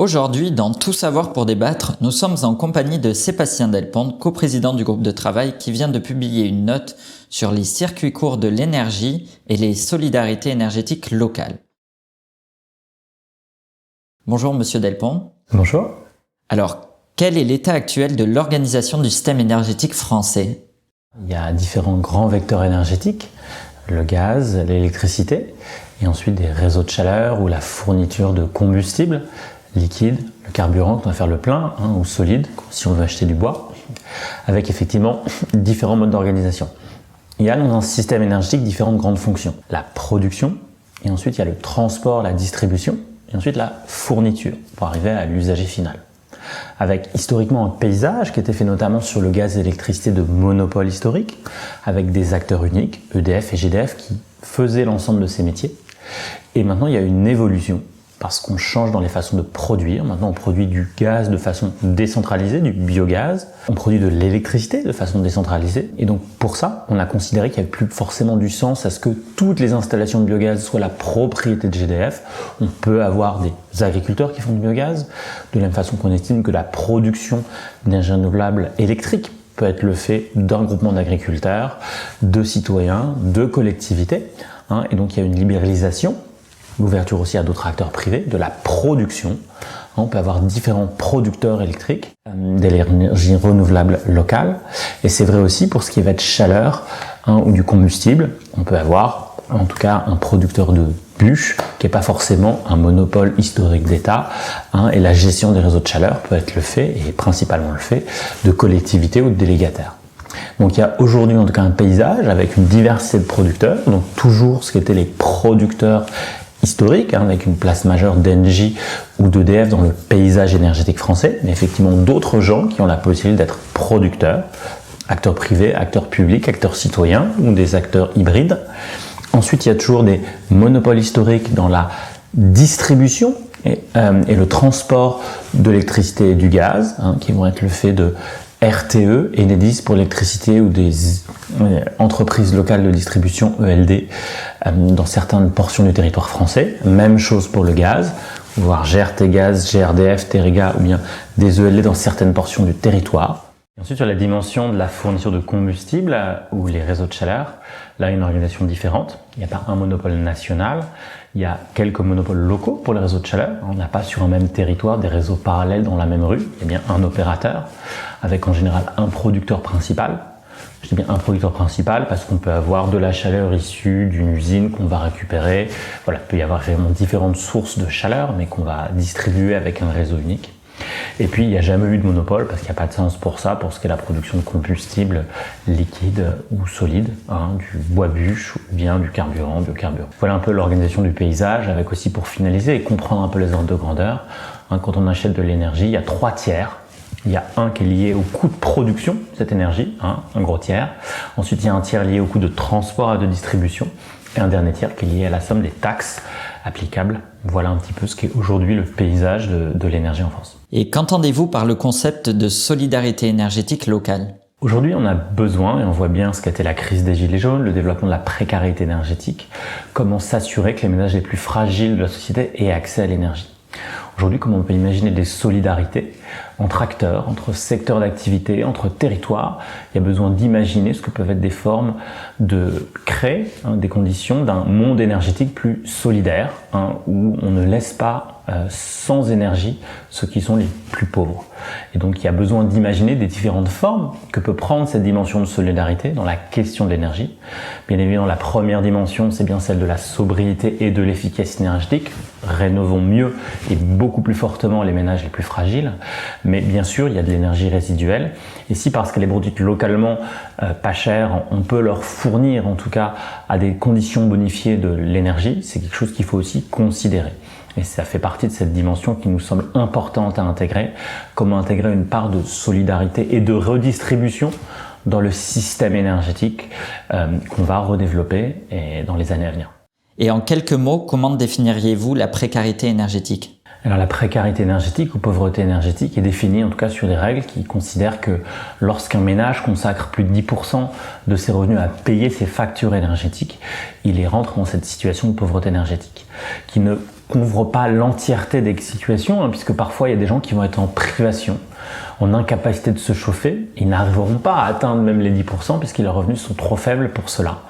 Aujourd'hui, dans Tout savoir pour débattre, nous sommes en compagnie de Sébastien Delpont, coprésident du groupe de travail qui vient de publier une note sur les circuits courts de l'énergie et les solidarités énergétiques locales. Bonjour Monsieur Delpont. Bonjour. Alors, quel est l'état actuel de l'organisation du système énergétique français ? Il y a différents grands vecteurs énergétiques, le gaz, l'électricité, et ensuite des réseaux de chaleur ou la fourniture de combustibles, liquide, le carburant qu'on va faire le plein, ou solide, si on veut acheter du bois, avec effectivement différents modes d'organisation. Il y a dans un système énergétique différentes grandes fonctions. La production, et ensuite il y a le transport, la distribution, et ensuite la fourniture, pour arriver à l'usager final. Avec historiquement un paysage qui était fait notamment sur le gaz et l'électricité de monopole historique, avec des acteurs uniques, EDF et GDF, qui faisaient l'ensemble de ces métiers. Et maintenant il y a une évolution, parce qu'on change dans les façons de produire. Maintenant, on produit du gaz de façon décentralisée, du biogaz. On produit de l'électricité de façon décentralisée. Et donc, pour ça, on a considéré qu'il n'y avait plus forcément du sens à ce que toutes les installations de biogaz soient la propriété de GDF. On peut avoir des agriculteurs qui font du biogaz, de la même façon qu'on estime que la production d'énergie renouvelable électrique peut être le fait d'un groupement d'agriculteurs, de citoyens, de collectivités. Et donc, il y a une libéralisation, l'ouverture aussi à d'autres acteurs privés, de la production. On peut avoir différents producteurs électriques d'énergie renouvelable locale. Et c'est vrai aussi pour ce qui va être chaleur ou du combustible. On peut avoir en tout cas un producteur de bûches qui n'est pas forcément un monopole historique d'État. Et la gestion des réseaux de chaleur peut être le fait, et principalement le fait, de collectivités ou de délégataires. Donc il y a aujourd'hui en tout cas un paysage avec une diversité de producteurs. Donc toujours ce qu'étaient les producteurs historique, avec une place majeure d'Engie ou d'EDF dans le paysage énergétique français, mais effectivement d'autres gens qui ont la possibilité d'être producteurs, acteurs privés, acteurs publics, acteurs citoyens ou des acteurs hybrides. Ensuite, il y a toujours des monopoles historiques dans la distribution et le transport de l'électricité et du gaz, qui vont être le fait de RTE, Enedis pour l'électricité ou des entreprises locales de distribution ELD dans certaines portions du territoire français. Même chose pour le gaz, voire GRT Gaz, GRDF, Terega ou bien des ELD dans certaines portions du territoire. Et ensuite sur la dimension de la fourniture de combustible ou les réseaux de chaleur, là il y a une organisation différente. Il n'y a pas un monopole national, il y a quelques monopoles locaux pour les réseaux de chaleur. On n'a pas sur un même territoire des réseaux parallèles dans la même rue. Il y a bien un opérateur avec en général un producteur principal. Je dis bien un producteur principal parce qu'on peut avoir de la chaleur issue d'une usine qu'on va récupérer. Voilà, il peut y avoir vraiment différentes sources de chaleur mais qu'on va distribuer avec un réseau unique. Et puis il n'y a jamais eu de monopole parce qu'il n'y a pas de sens pour ça, pour ce qui est la production de combustible liquide ou solide, du bois bûche ou bien du carburant, biocarburant. Voilà un peu l'organisation du paysage avec aussi pour finaliser et comprendre un peu les ordres de grandeur. Quand on achète de l'énergie, il y a 3 tiers. Il y a un qui est lié au coût de production de cette énergie, un gros tiers. Ensuite, il y a un tiers lié au coût de transport et de distribution. Et un dernier tiers qui est lié à la somme des taxes applicables. Voilà un petit peu ce qu'est aujourd'hui le paysage de l'énergie en France. Et qu'entendez-vous par le concept de solidarité énergétique locale ? Aujourd'hui, on a besoin, et on voit bien ce qu'était la crise des Gilets jaunes, le développement de la précarité énergétique, comment s'assurer que les ménages les plus fragiles de la société aient accès à l'énergie. Aujourd'hui, comment on peut imaginer des solidarités entre acteurs, entre secteurs d'activité, entre territoires. Il y a besoin d'imaginer ce que peuvent être des formes de créer des conditions d'un monde énergétique plus solidaire, où on ne laisse pas sans énergie ceux qui sont les plus pauvres. Et donc il y a besoin d'imaginer des différentes formes que peut prendre cette dimension de solidarité dans la question de l'énergie. Bien évidemment, la première dimension, c'est bien celle de la sobriété et de l'efficacité énergétique. Rénovons mieux et beaucoup plus fortement les ménages les plus fragiles. Mais bien sûr, il y a de l'énergie résiduelle. Et si parce qu'elle est produite localement pas chère, on peut leur fournir en tout cas à des conditions bonifiées de l'énergie, c'est quelque chose qu'il faut aussi considérer. Et ça fait partie de cette dimension qui nous semble importante à intégrer. Comment intégrer une part de solidarité et de redistribution dans le système énergétique qu'on va redévelopper dans les années à venir. Et en quelques mots, comment définiriez-vous la précarité énergétique ? Alors la précarité énergétique ou pauvreté énergétique est définie en tout cas sur des règles qui considèrent que lorsqu'un ménage consacre plus de 10% de ses revenus à payer ses factures énergétiques, il rentre dans cette situation de pauvreté énergétique, qui ne couvre pas l'entièreté des situations, puisque parfois il y a des gens qui vont être en privation, en incapacité de se chauffer. Ils n'arriveront pas à atteindre même les 10% puisque leurs revenus sont trop faibles pour cela.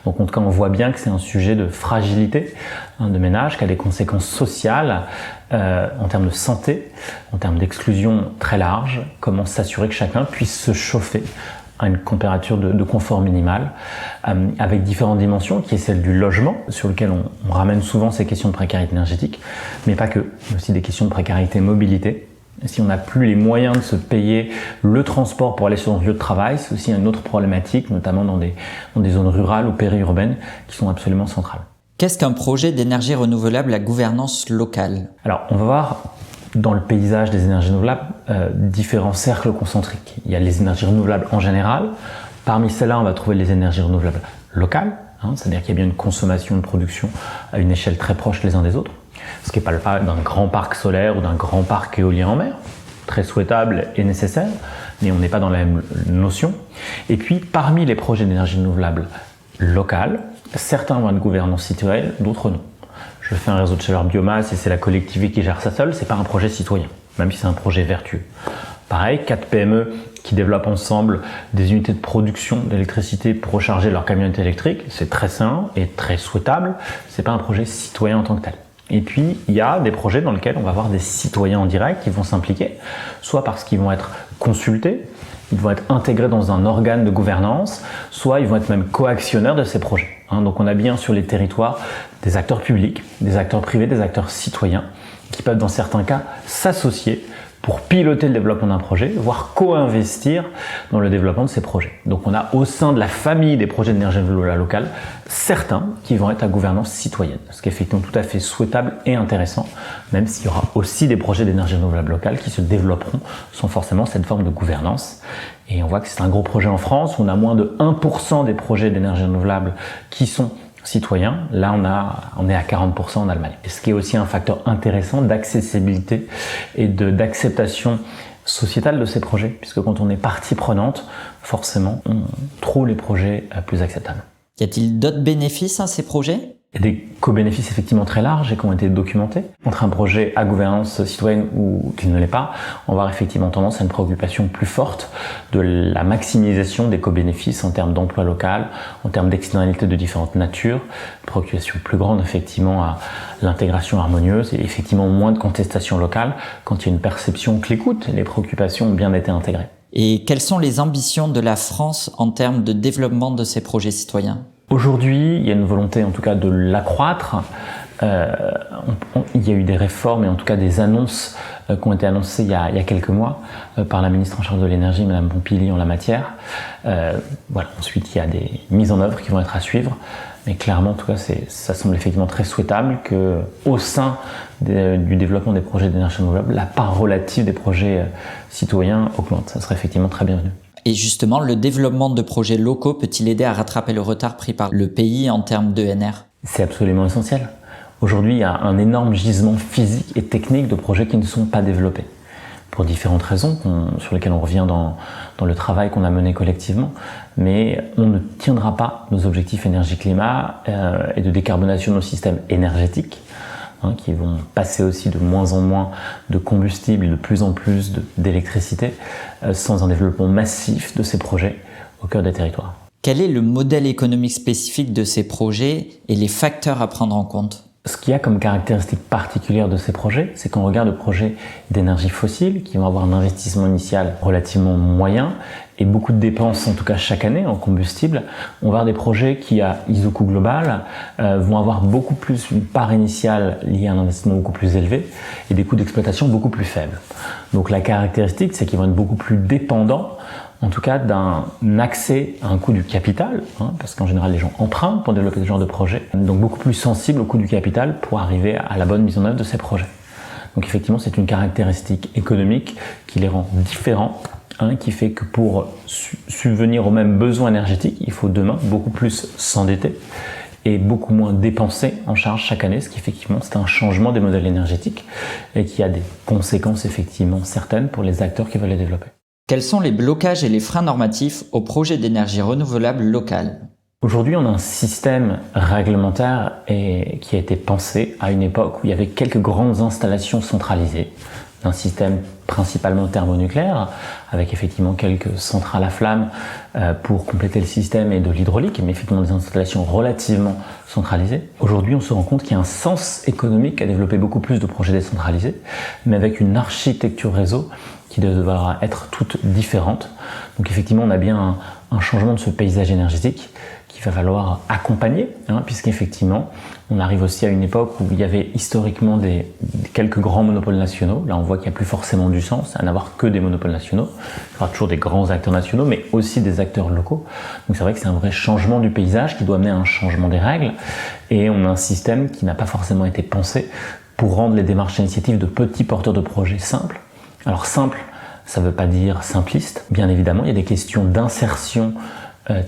Donc en tout cas, on voit bien que c'est un sujet de fragilité de ménage qui a des conséquences sociales en termes de santé, en termes d'exclusion très large. Comment s'assurer que chacun puisse se chauffer à une température de confort minimal, avec différentes dimensions, qui est celle du logement, sur lequel on ramène souvent ces questions de précarité énergétique, mais pas que, il y a aussi des questions de précarité mobilité. Si on n'a plus les moyens de se payer le transport pour aller sur son lieu de travail, c'est aussi une autre problématique, notamment dans des zones rurales ou périurbaines, qui sont absolument centrales. Qu'est-ce qu'un projet d'énergie renouvelable à gouvernance locale ? Alors, on va voir dans le paysage des énergies renouvelables différents cercles concentriques. Il y a les énergies renouvelables en général. Parmi celles-là, on va trouver les énergies renouvelables locales, c'est-à-dire qu'il y a bien une consommation, une production à une échelle très proche les uns des autres. Ce qui n'est pas le cas d'un grand parc solaire ou d'un grand parc éolien en mer, très souhaitable et nécessaire, mais on n'est pas dans la même notion. Et puis, parmi les projets d'énergie renouvelable locale, certains vont être gouvernance citoyenne, d'autres non. Je fais un réseau de chaleur biomasse et c'est la collectivité qui gère ça seule, c'est pas un projet citoyen, même si c'est un projet vertueux. Pareil, 4 PME qui développent ensemble des unités de production d'électricité pour recharger leur camionnette électrique, c'est très sain et très souhaitable, c'est pas un projet citoyen en tant que tel. Et puis, il y a des projets dans lesquels on va avoir des citoyens en direct qui vont s'impliquer, soit parce qu'ils vont être consultés, ils vont être intégrés dans un organe de gouvernance, soit ils vont être même coactionnaires de ces projets. Donc on a bien sur les territoires des acteurs publics, des acteurs privés, des acteurs citoyens qui peuvent dans certains cas s'associer pour piloter le développement d'un projet, voire co-investir dans le développement de ces projets. Donc on a au sein de la famille des projets d'énergie renouvelable locale, certains qui vont être à gouvernance citoyenne, ce qui est effectivement tout à fait souhaitable et intéressant, même s'il y aura aussi des projets d'énergie renouvelable locale qui se développeront sans forcément cette forme de gouvernance. Et on voit que c'est un gros projet en France, on a moins de 1% des projets d'énergie renouvelable qui sont citoyens. Là, on est à 40% en Allemagne. Et ce qui est aussi un facteur intéressant d'accessibilité et d'acceptation sociétale de ces projets, puisque quand on est partie prenante, forcément, on trouve les projets plus acceptables. Y a-t-il d'autres bénéfices à ces projets ? Il y a des co-bénéfices effectivement très larges et qui ont été documentés. Entre un projet à gouvernance citoyenne ou qui ne l'est pas, on va avoir effectivement tendance à une préoccupation plus forte de la maximisation des co-bénéfices en termes d'emploi local, en termes d'externalités de différentes natures, une préoccupation plus grande effectivement à l'intégration harmonieuse et effectivement moins de contestation locale quand il y a une perception que l'écoute et les préoccupations ont bien été intégrées. Et quelles sont les ambitions de la France en termes de développement de ces projets citoyens ? Aujourd'hui, il y a une volonté en tout cas de l'accroître. Il y a eu des réformes et en tout cas des annonces qui ont été annoncées il y a quelques mois par la ministre en charge de l'énergie, Madame Pompili, en la matière. Ensuite, il y a des mises en œuvre qui vont être à suivre. Mais clairement, en tout cas, ça semble effectivement très souhaitable qu'au sein du développement des projets d'énergie renouvelable, la part relative des projets citoyens augmente. Ça serait effectivement très bienvenu. Et justement, le développement de projets locaux peut-il aider à rattraper le retard pris par le pays en termes d'ENR ? C'est absolument essentiel. Aujourd'hui, il y a un énorme gisement physique et technique de projets qui ne sont pas développés. Pour différentes raisons, sur lesquelles on revient dans le travail qu'on a mené collectivement. Mais on ne tiendra pas nos objectifs énergie-climat et de décarbonation de nos systèmes énergétiques, qui vont passer aussi de moins en moins de combustible et de plus en plus d'électricité, sans un développement massif de ces projets au cœur des territoires. Quel est le modèle économique spécifique de ces projets et les facteurs à prendre en compte ? Ce qu'il y a comme caractéristique particulière de ces projets, c'est qu'on regarde le projet d'énergie fossile qui vont avoir un investissement initial relativement moyen et beaucoup de dépenses, en tout cas chaque année, en combustible. On va avoir des projets qui, à ISO-coût global, vont avoir beaucoup plus une part initiale liée à un investissement beaucoup plus élevé et des coûts d'exploitation beaucoup plus faibles. Donc la caractéristique, c'est qu'ils vont être beaucoup plus dépendants, en tout cas d'un accès à un coût du capital, parce qu'en général les gens empruntent pour développer ce genre de projet, donc beaucoup plus sensibles au coût du capital pour arriver à la bonne mise en œuvre de ces projets. Donc effectivement c'est une caractéristique économique qui les rend différents, qui fait que pour subvenir aux mêmes besoins énergétiques, il faut demain beaucoup plus s'endetter et beaucoup moins dépenser en charge chaque année, ce qui effectivement c'est un changement des modèles énergétiques et qui a des conséquences effectivement certaines pour les acteurs qui veulent les développer. Quels sont les blocages et les freins normatifs aux projets d'énergie renouvelable locale ? Aujourd'hui, on a un système réglementaire qui a été pensé à une époque où il y avait quelques grandes installations centralisées, un système principalement thermonucléaire, avec effectivement quelques centrales à flammes pour compléter le système et de l'hydraulique, mais effectivement des installations relativement centralisées. Aujourd'hui, on se rend compte qu'il y a un sens économique à développer beaucoup plus de projets décentralisés, mais avec une architecture réseau qui devra être toute différente. Donc effectivement, on a bien un changement de ce paysage énergétique qu'il va falloir accompagner, puisqu'effectivement, on arrive aussi à une époque où il y avait historiquement quelques grands monopoles nationaux. Là, on voit qu'il n'y a plus forcément du sens à n'avoir que des monopoles nationaux. Il y aura toujours des grands acteurs nationaux, mais aussi des acteurs locaux. Donc c'est vrai que c'est un vrai changement du paysage qui doit amener à un changement des règles. Et on a un système qui n'a pas forcément été pensé pour rendre les démarches initiatives de petits porteurs de projets simples. Alors simple, ça ne veut pas dire simpliste. Bien évidemment, il y a des questions d'insertion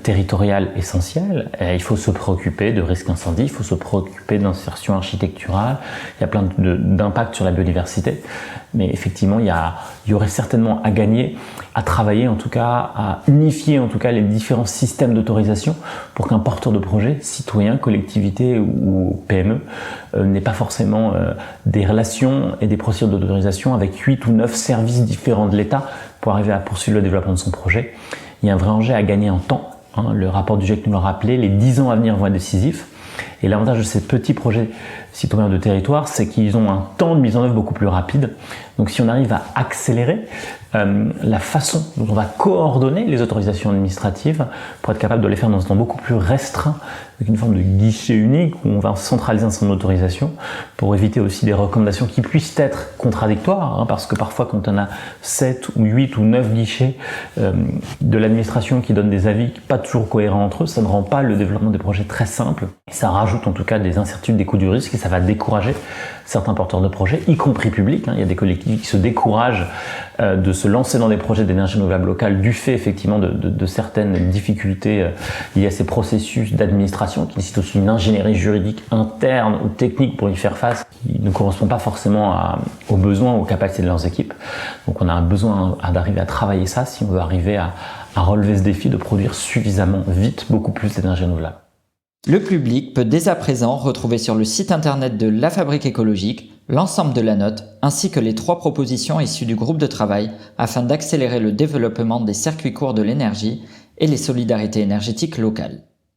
territoriale essentielle. Il faut se préoccuper de risques incendie, il faut se préoccuper d'insertion architecturale, il y a plein d'impacts sur la biodiversité, mais effectivement il y aurait certainement à gagner à travailler, en tout cas à unifier en tout cas les différents systèmes d'autorisation pour qu'un porteur de projet, citoyen, collectivité ou PME, n'ait pas forcément des relations et des procédures d'autorisation avec 8 ou 9 services différents de l'État pour arriver à poursuivre le développement de son projet. Il y a un vrai enjeu à gagner en temps. Le rapport du GIEC nous l'a rappelé, les 10 ans à venir vont être décisifs. Et l'avantage de ces petits projets citoyens de territoire, c'est qu'ils ont un temps de mise en œuvre beaucoup plus rapide. Donc si on arrive à accélérer la façon dont on va coordonner les autorisations administratives pour être capable de les faire dans un temps beaucoup plus restreint, avec une forme de guichet unique où on va centraliser son autorisation pour éviter aussi des recommandations qui puissent être contradictoires, parce que parfois quand on a 7 ou 8 ou 9 guichets de l'administration qui donnent des avis pas toujours cohérents entre eux, ça ne rend pas le développement des projets très simple. Ça rajoute en tout cas des incertitudes, des coûts du risque, et ça va décourager certains porteurs de projets, y compris publics. Il y a des collectivités qui se découragent de se lancer dans des projets d'énergie renouvelable locale du fait effectivement de certaines difficultés liées à ces processus d'administration qui nécessitent aussi une ingénierie juridique interne ou technique pour y faire face, qui ne correspond pas forcément aux besoins, aux capacités de leurs équipes. Donc on a un besoin d'arriver à travailler ça si on veut arriver à relever ce défi de produire suffisamment vite beaucoup plus d'énergie renouvelable. Le public peut dès à présent retrouver sur le site internet de La Fabrique écologique l'ensemble de la note ainsi que les 3 propositions issues du groupe de travail afin d'accélérer le développement des circuits courts de l'énergie et les solidarités énergétiques locales.